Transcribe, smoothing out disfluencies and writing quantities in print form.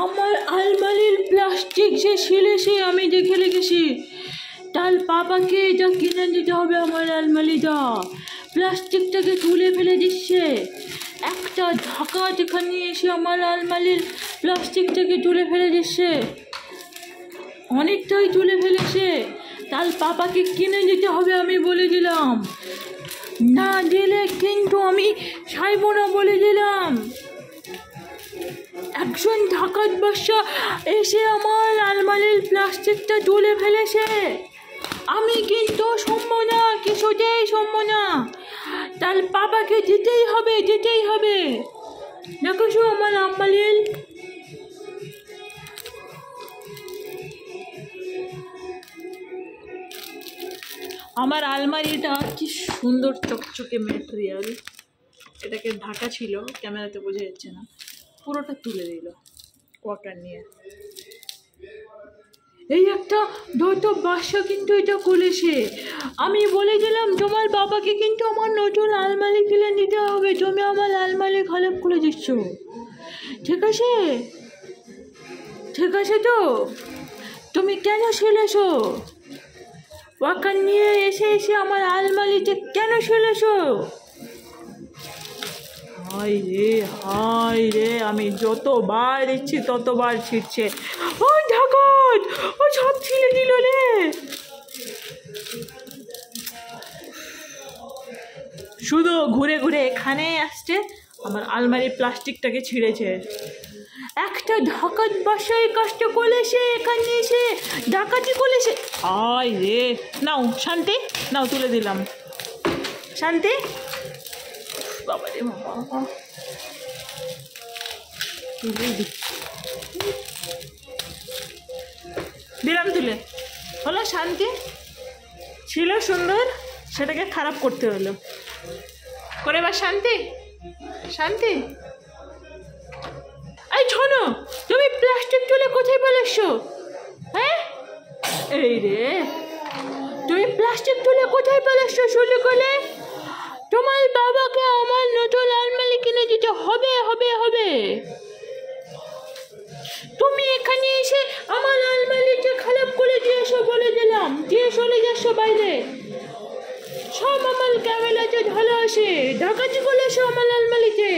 আমার আলমারির প্লাস্টিক যে ছিলেছে আমি দেখে রেখেছি, তার বাবাকে এটা কিনে দিতে হবে। আমার আলমারিটা প্লাস্টিকটাকে তুলে ফেলে দিচ্ছে। একটা ডাকাত এখানে এসে আমার আলমারির প্লাস্টিকটাকে তুলে ফেলে দিচ্ছে, অনেকটাই তুলে ফেলেছে। তার বাবাকে কিনে দিতে হবে, আমি বলে দিলাম। না দিলে কিন্তু আমি ছাড়ব না, বলে দিলাম। একজন ডাকাত বাদশা এসে আমার আলমারির প্লাস্টিকটা তুলে ফেলেছে। আমি কিন্তু শুনবো না, কিছুতেই শুনবো না। তার বাবাকে দিতেই হবে, দিতেই হবে। দেখো আমার আলমারির আমার আলমারিটা কি সুন্দর চকচকে ম্যাটেরিয়াল। এটাকে ঢাকা ছিল, ক্যামেরাতে বোঝা যাচ্ছে না, পুরোটা তুলে দিল ওয়াকার নিয়ে। এই একটা দ্বৈত বাদশা কিন্তু এটা করেছে। আমি বলেছিলাম তোমার বাবাকে কিন্তু আমার নতুন আলমারি কিনে নিতে হবে, তুমি আমার আলমারি খারাপ করে দিচ্ছ। ঠিক আছে, ঠিক আছে তো? তুমি কেন ছেলেছো? ওয়াকার নিয়ে এসে এসে আমার আলমারিতে কেন ছেলেছো? হায় রে, আমি যতবার ইচ্ছি ততবার ছিটছে। ওই ডাকাত, ও সব ছিলে দিল রে। শুধু ঘুরে ঘুরে এখানে আসছে, আমার আলমারির প্লাস্টিকটাকে ছিঁড়েছে। একটা ডাকাত বাসায় কাজটা করেছে, এখানে এসে ডাকাতি করেছে। আয় রে, নাও শান্তি, নাও তুলে দিলাম। শান্তি, বাবা রে বাবা, দিলাম তুলে। হলো শান্তি, ছিল সুন্দর, সেটাকে খারাপ করতে হলো। করে বা শান্তি, শান্তি। এই শোনো, তুমি প্লাস্টিক তুলে কোথায় পেলেছো? হ্যাঁ, এই রে, তুমি প্লাস্টিক তুলে কোথায় পেলেছো? শুরু করে তোমার বাবাকে আমার নতুন আলমারি কিনে দিতে হবে, হবে, হবে। তুমি এখানে এসে আমার আলমারিটা খারাপ করে দিয়েছো, বলে দিলাম, দিয়ে চলে যাচ্ছ বাইরে। সব আমার ক্যামেরাতে ঢালা আসে, ডাকাতি করেছো আমার আলমারিতে।